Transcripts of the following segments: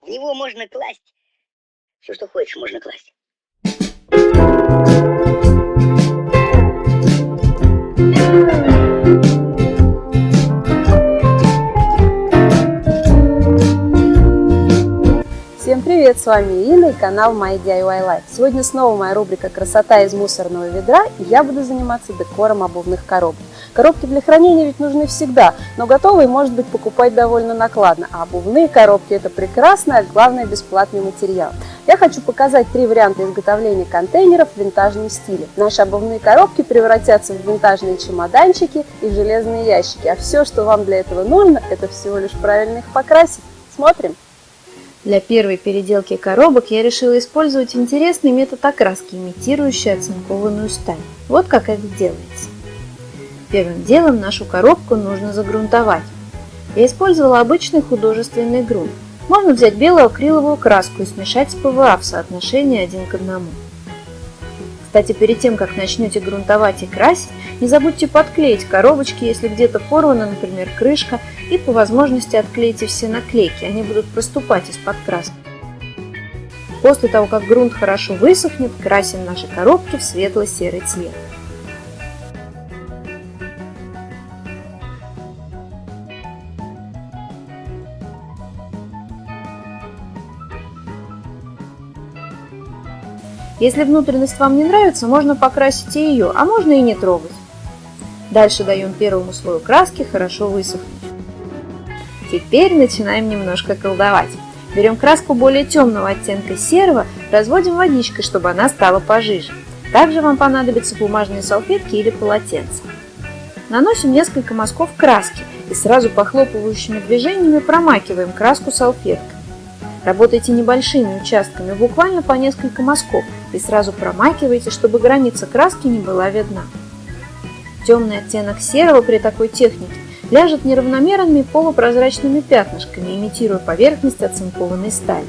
В него можно класть все, что хочешь, можно класть. Всем привет, с вами Инна и канал My DIY Life. Сегодня снова моя рубрика «Красота из мусорного ведра» и я буду заниматься декором обувных коробок. Коробки для хранения ведь нужны всегда, но готовые может быть покупать довольно накладно, а обувные коробки – это прекрасный, а главное бесплатный материал. Я хочу показать 3 варианта изготовления контейнеров в винтажном стиле. Наши обувные коробки превратятся в винтажные чемоданчики и железные ящики, а все, что вам для этого нужно, это всего лишь правильно их покрасить. Смотрим! Для первой переделки коробок я решила использовать интересный метод окраски, имитирующий оцинкованную сталь. Вот как это делается. Первым делом нашу коробку нужно загрунтовать. Я использовала обычный художественный грунт. Можно взять белую акриловую краску и смешать с ПВА в соотношении 1 к 1. Кстати, перед тем, как начнете грунтовать и красить, не забудьте подклеить коробочки, если где-то порвана, например, крышка, и по возможности отклейте все наклейки, они будут проступать из-под краски. После того, как грунт хорошо высохнет, красим наши коробки в светло-серый цвет. Если внутренность вам не нравится, можно покрасить и ее, а можно и не трогать. Дальше даем первому слою краски хорошо высохнуть. Теперь начинаем немножко колдовать. Берем краску более темного оттенка серого, разводим водичкой, чтобы она стала пожиже. Также вам понадобятся бумажные салфетки или полотенца. Наносим несколько мазков краски и сразу похлопывающими движениями промакиваем краску салфеткой. Работайте небольшими участками, буквально по несколько мазков, и сразу промакивайте, чтобы граница краски не была видна. Темный оттенок серого при такой технике ляжет неравномерными полупрозрачными пятнышками, имитируя поверхность оцинкованной стали.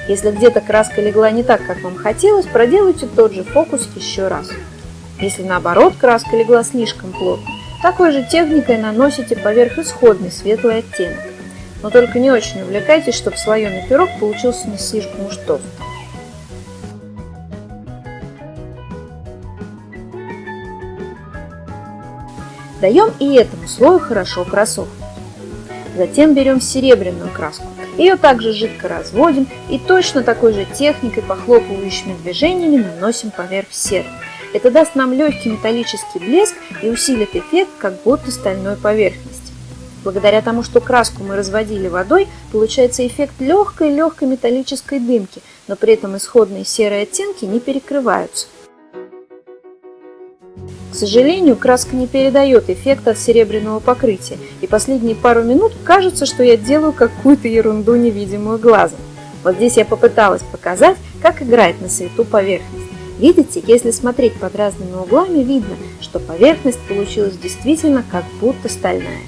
Если где-то краска легла не так, как вам хотелось, проделайте тот же фокус еще раз. Если наоборот краска легла слишком плотно, такой же техникой наносите поверх исходный светлый оттенок. Но только не очень увлекайтесь, чтобы слоеный пирог получился не слишком уж толстым. Даем и этому слою хорошо просохнуть. Затем берем серебряную краску. Ее также жидко разводим и точно такой же техникой, похлопывающими движениями, наносим поверх серого. Это даст нам легкий металлический блеск и усилит эффект, как будто стальной поверхности. Благодаря тому, что краску мы разводили водой, получается эффект легкой металлической дымки, но при этом исходные серые оттенки не перекрываются. К сожалению, краска не передает эффект от серебряного покрытия, и последние пару минут кажется, что я делаю какую-то ерунду, невидимую глазом. Вот здесь я попыталась показать, как играет на свету поверхность. Видите, если смотреть под разными углами, видно, что поверхность получилась действительно как будто стальная.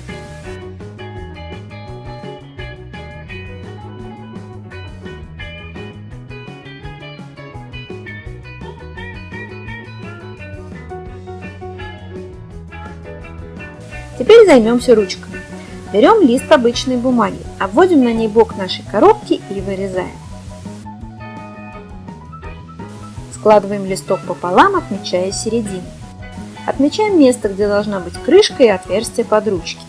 Теперь займемся ручками. Берем лист обычной бумаги, обводим на ней бок нашей коробки и вырезаем. Складываем листок пополам, отмечая середину. Отмечаем место, где должна быть крышка и отверстие под ручки.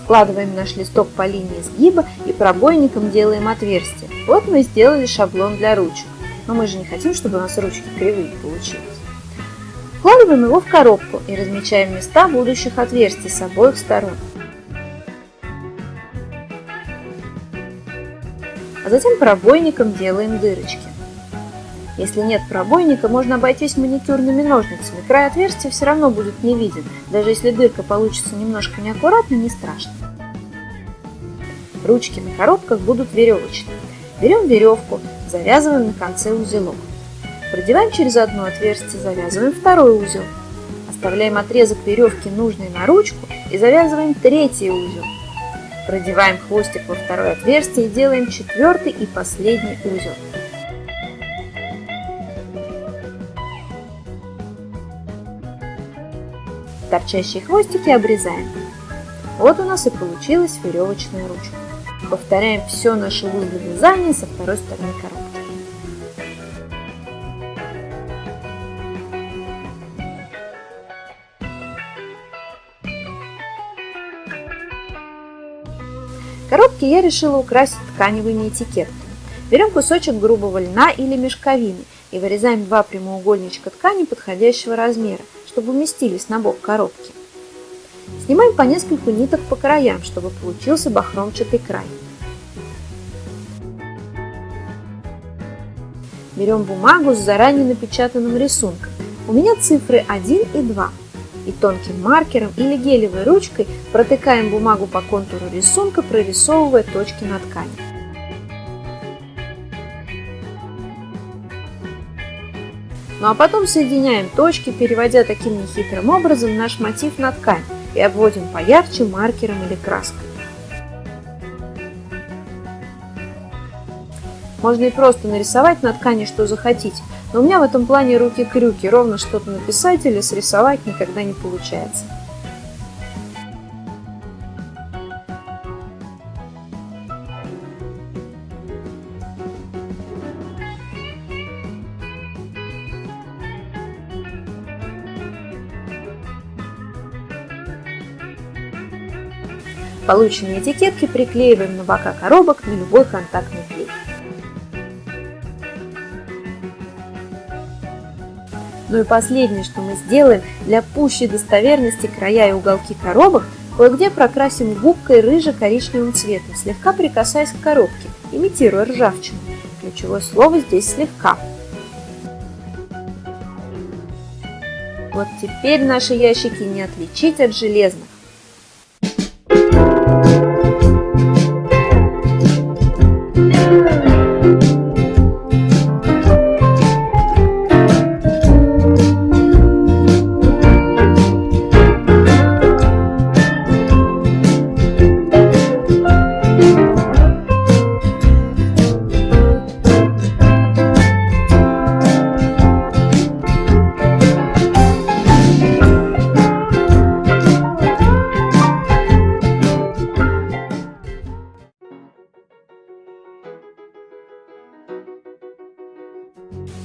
Складываем наш листок по линии сгиба и пробойником делаем отверстие. Вот мы сделали шаблон для ручек. Но мы же не хотим, чтобы у нас ручки кривые получились. Вкладываем его в коробку и размечаем места будущих отверстий с обоих сторон. А затем пробойником делаем дырочки. Если нет пробойника, можно обойтись маникюрными ножницами. Край отверстия все равно будет не виден. Даже если дырка получится немножко неаккуратной, не страшно. Ручки на коробках будут веревочные. Берем веревку, завязываем на конце узелок. Продеваем через одно отверстие, завязываем второй узел. Оставляем отрезок веревки нужный на ручку и завязываем третий узел. Продеваем хвостик во второе отверстие и делаем четвертый и последний узел. Торчащие хвостики обрезаем. Вот у нас и получилась веревочная ручка. Повторяем все наше узлы вязания со второй стороны коробки. Коробки я решила украсить тканевыми этикетками. Берем кусочек грубого льна или мешковины и вырезаем два прямоугольничка ткани подходящего размера, чтобы уместились на бок коробки. Снимаем по нескольку ниток по краям, чтобы получился бахромчатый край. Берем бумагу с заранее напечатанным рисунком. У меня цифры 1 и 2. И тонким маркером или гелевой ручкой протыкаем бумагу по контуру рисунка, прорисовывая точки на ткани. Ну а потом соединяем точки, переводя таким нехитрым образом наш мотив на ткань и обводим поярче маркером или краской. Можно и просто нарисовать на ткани, что захотите, но у меня в этом плане руки-крюки, ровно что-то написать или срисовать никогда не получается. Полученные этикетки приклеиваем на бока коробок на любой контактный клей. Ну и последнее, что мы сделаем, для пущей достоверности края и уголки коробок кое-где прокрасим губкой рыже-коричневым цветом, слегка прикасаясь к коробке, имитируя ржавчину. Ключевое слово здесь «слегка». Вот теперь наши ящики не отличить от железных.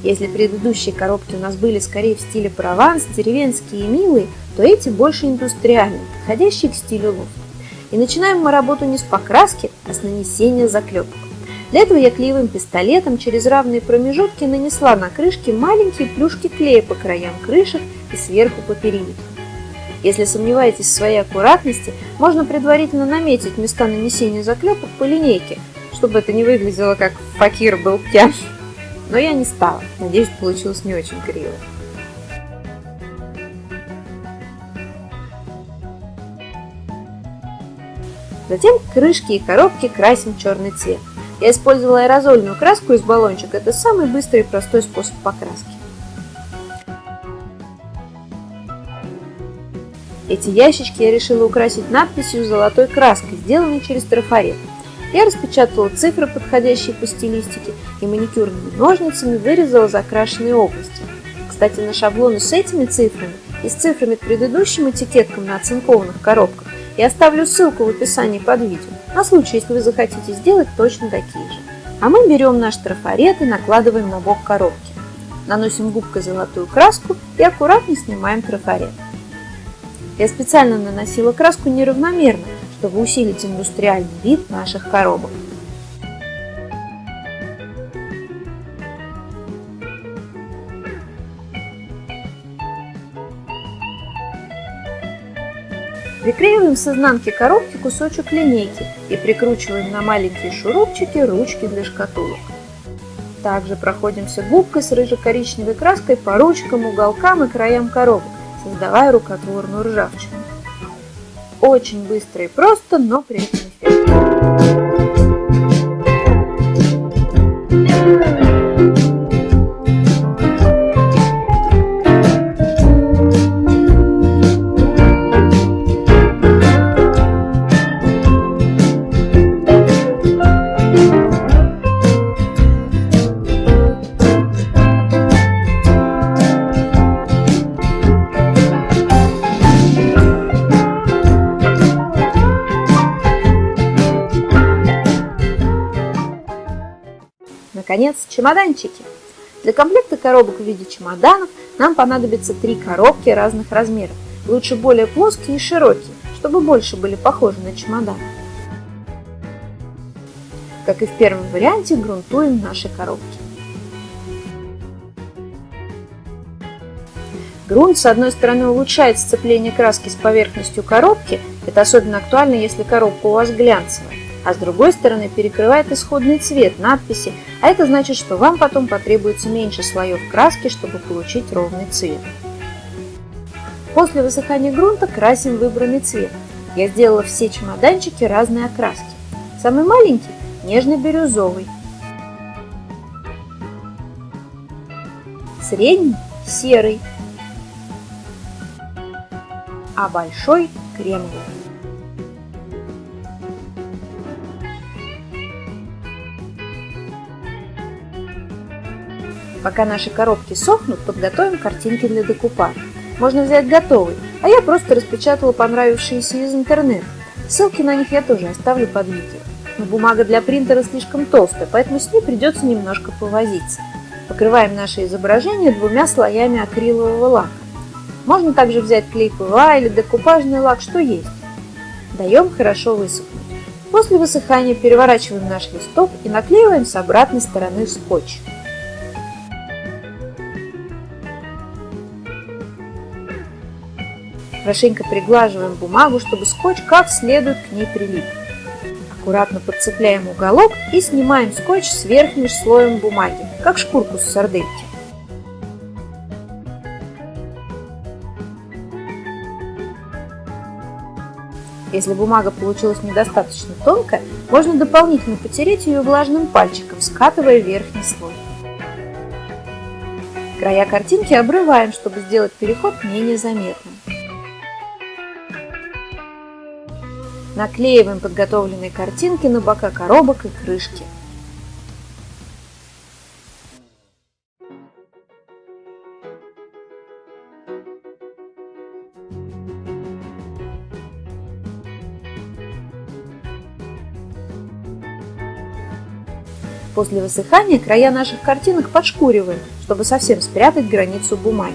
Если предыдущие коробки у нас были скорее в стиле Прованс, деревенские и милые, то эти больше индустриальные, подходящие к стилю лофт. И начинаем мы работу не с покраски, а с нанесения заклепок. Для этого я клеевым пистолетом через равные промежутки нанесла на крышки маленькие плюшки клея по краям крышек и сверху по периметру. Если сомневаетесь в своей аккуратности, можно предварительно наметить места нанесения заклепок по линейке, чтобы это не выглядело как факир был пьян. Но я не стала. Надеюсь, получилось не очень криво. Затем крышки и коробки красим в черный цвет. Я использовала аэрозольную краску из баллончика. Это самый быстрый и простой способ покраски. Эти ящички я решила украсить надписью с золотой краской, сделанной через трафарет. Я распечатала цифры, подходящие по стилистике, и маникюрными ножницами вырезала закрашенные области. Кстати, на шаблоны с этими цифрами и с цифрами к предыдущим этикеткам на оцинкованных коробках я оставлю ссылку в описании под видео, на случай, если вы захотите сделать точно такие же. А мы берем наш трафарет и накладываем на бок коробки. Наносим губкой золотую краску и аккуратно снимаем трафарет. Я специально наносила краску неравномерно, чтобы усилить индустриальный вид наших коробок. Приклеиваем с изнанки коробки кусочек линейки и прикручиваем на маленькие шурупчики ручки для шкатулок. Также проходимся губкой с рыже-коричневой краской по ручкам, уголкам и краям коробок, создавая рукотворную ржавчину. Очень быстро и просто, но при этом эффективно. Наконец, чемоданчики. Для комплекта коробок в виде чемоданов нам понадобится 3 коробки разных размеров. Лучше более плоские и широкие, чтобы больше были похожи на чемоданы. Как и в первом варианте, грунтуем наши коробки. Грунт, с одной стороны, улучшает сцепление краски с поверхностью коробки, это особенно актуально, если коробка у вас глянцевая, а с другой стороны перекрывает исходный цвет, надписи, а это значит, что вам потом потребуется меньше слоев краски, чтобы получить ровный цвет. После высыхания грунта красим выбранный цвет. Я сделала все чемоданчики разной окраски. Самый маленький – нежно-бирюзовый, средний – серый, а большой – кремовый. Пока наши коробки сохнут, подготовим картинки для декупажа. Можно взять готовый, а я просто распечатала понравившиеся из интернета. Ссылки на них я тоже оставлю под видео. Но бумага для принтера слишком толстая, поэтому с ней придется немножко повозиться. Покрываем наше изображение 2 слоями акрилового лака. Можно также взять клей ПВА или декупажный лак, что есть. Даем хорошо высохнуть. После высыхания переворачиваем наш листок и наклеиваем с обратной стороны скотч. Хорошенько приглаживаем бумагу, чтобы скотч как следует к ней прилип. Аккуратно подцепляем уголок и снимаем скотч с верхним слоем бумаги, как шкурку с сардельки. Если бумага получилась недостаточно тонкая, можно дополнительно потереть ее влажным пальчиком, скатывая верхний слой. Края картинки обрываем, чтобы сделать переход менее заметным. Наклеиваем подготовленные картинки на бока коробок и крышки. После высыхания края наших картинок подшкуриваем, чтобы совсем спрятать границу бумаги.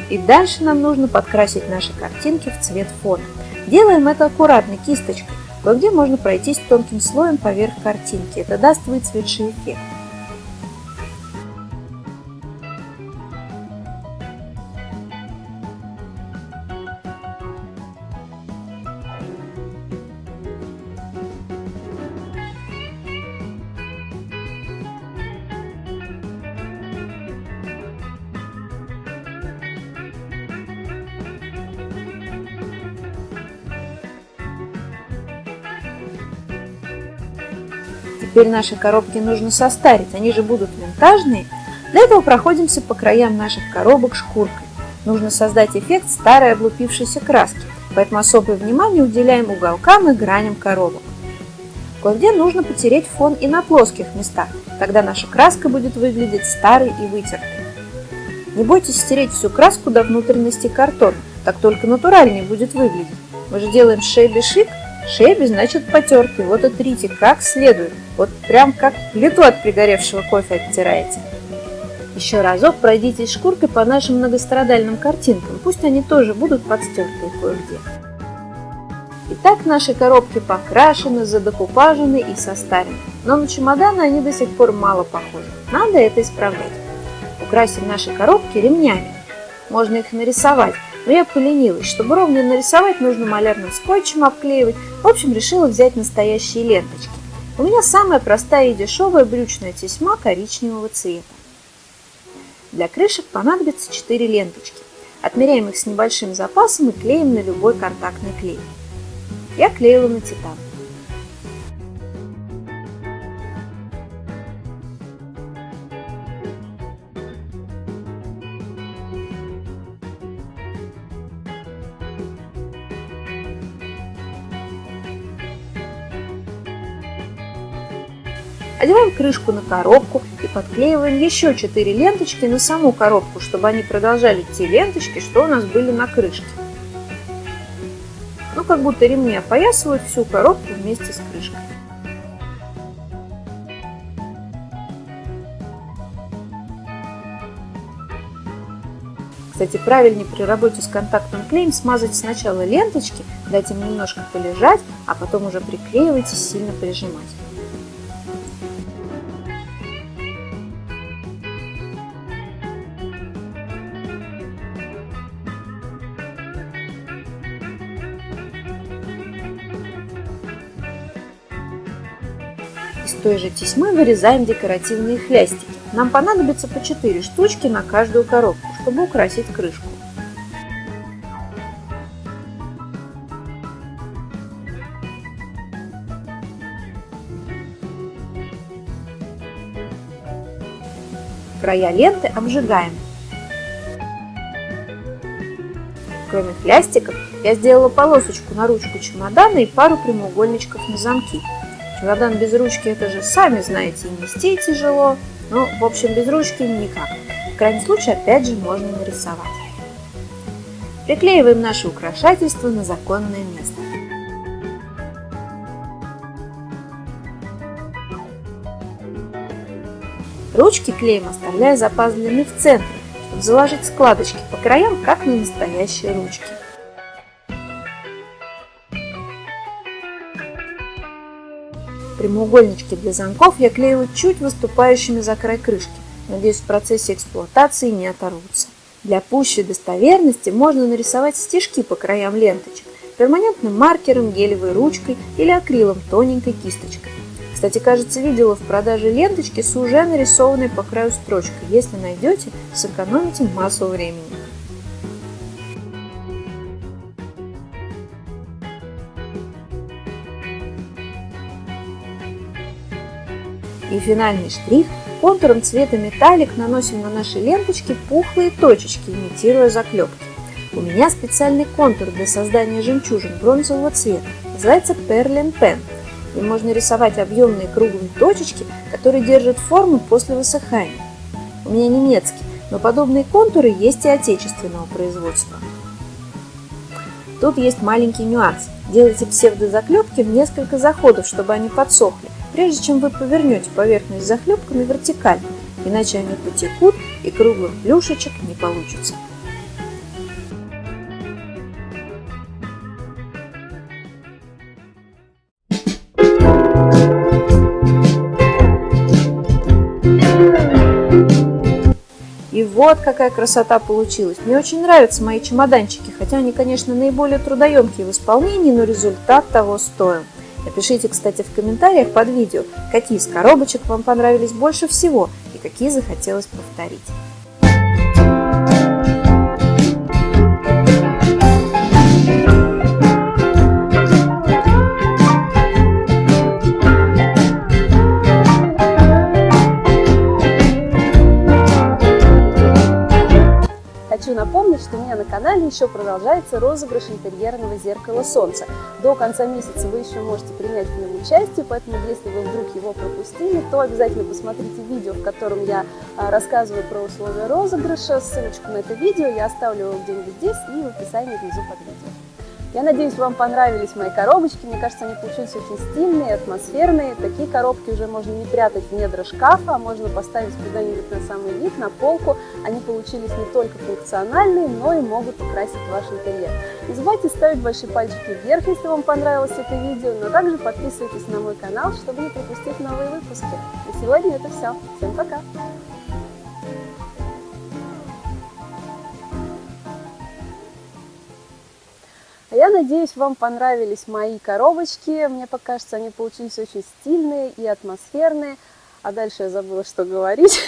И дальше нам нужно подкрасить наши картинки в цвет фона. Делаем это аккуратно, кисточкой. Кое-где можно пройтись тонким слоем поверх картинки. Это даст выцветший эффект. Теперь наши коробки нужно состарить, они же будут винтажные. Для этого проходимся по краям наших коробок шкуркой. Нужно создать эффект старой облупившейся краски, поэтому особое внимание уделяем уголкам и граням коробок. Кое-где нужно потереть фон и на плоских местах, тогда наша краска будет выглядеть старой и вытертой. Не бойтесь стереть всю краску до внутренности картона, так только натуральнее будет выглядеть. Мы же делаем шеби-шик. Шеби значит потертый, вот отрите как следует, вот прям как плиту от пригоревшего кофе оттираете. Еще разок пройдитесь шкуркой по нашим многострадальным картинкам, пусть они тоже будут подстертые кое-где. Итак, наши коробки покрашены, задекупажены и состарены, но на чемоданы они до сих пор мало похожи, надо это исправлять. Украсим наши коробки ремнями, можно их нарисовать. Но я поленилась, чтобы ровно нарисовать, нужно малярным скотчем обклеивать. В общем, решила взять настоящие ленточки. У меня самая простая и дешевая брючная тесьма коричневого цвета. Для крышек понадобится 4 ленточки. Отмеряем их с небольшим запасом и клеим на любой контактный клей. Я клеила на титан. Одеваем крышку на коробку и подклеиваем еще 4 ленточки на саму коробку, чтобы они продолжали те ленточки, что у нас были на крышке. Ну, как будто ремни опоясывают всю коробку вместе с крышкой. Кстати, правильнее при работе с контактным клеем смазать сначала ленточки, дать им немножко полежать, а потом уже приклеивать и сильно прижимать. Из той же тесьмы вырезаем декоративные хлястики. Нам понадобится по 4 штучки на каждую коробку, чтобы украсить крышку. Края ленты обжигаем. Кроме хлястиков, я сделала полосочку на ручку чемодана и пару прямоугольничков на замки. Чемодан без ручки — это же, сами знаете, и нести тяжело. Ну, в общем, без ручки никак. В крайнем случае, опять же, можно нарисовать. Приклеиваем наше украшательство на законное место. Ручки клеем оставляя запас длины в центре, чтобы заложить складочки по краям, как на настоящие ручки. Прямоугольнички для замков я клею чуть выступающими за край крышки. Надеюсь, в процессе эксплуатации не оторвутся. Для пущей достоверности можно нарисовать стежки по краям ленточек перманентным маркером, гелевой ручкой или акрилом тоненькой кисточкой. Кстати, кажется, видела в продаже ленточки с уже нарисованной по краю строчкой. Если найдете, сэкономите массу времени. И финальный штрих. Контуром цвета металлик наносим на наши ленточки пухлые точечки, имитируя заклепки. У меня специальный контур для создания жемчужин бронзового цвета. Называется Perlin Pen. Им можно рисовать объемные круглые точечки, которые держат форму после высыхания. У меня немецкий, но подобные контуры есть и отечественного производства. Тут есть маленький нюанс. Делайте псевдозаклепки в несколько заходов, чтобы они подсохли, прежде чем вы повернете поверхность заклепками вертикально, иначе они потекут и круглых плюшечек не получится. И вот какая красота получилась. Мне очень нравятся мои чемоданчики, хотя они, конечно, наиболее трудоемкие в исполнении, но результат того стоил. Напишите, кстати, в комментариях под видео, какие из коробочек вам понравились больше всего и какие захотелось повторить. Хочу напомнить, что у меня на канале еще продолжается розыгрыш интерьерного зеркала солнца. До конца месяца вы еще можете принять в нем участие, поэтому если вы вдруг его пропустили, то обязательно посмотрите видео, в котором я рассказываю про условия розыгрыша. Ссылочку на это видео я оставлю где-нибудь здесь и в описании внизу под видео. Я надеюсь, вам понравились мои коробочки. Мне кажется, они получились очень стильные, атмосферные. Такие коробки уже можно не прятать в недра шкафа, а можно поставить куда-нибудь на самый вид, на полку. Они получились не только функциональные, но и могут украсить ваш интерьер. Не забывайте ставить большие пальчики вверх, если вам понравилось это видео, но также подписывайтесь на мой канал, чтобы не пропустить новые выпуски. На сегодня это все. Всем пока! Я надеюсь, вам понравились мои коробочки. Мне покажется, они получились очень стильные и атмосферные. А дальше я забыла, что говорить.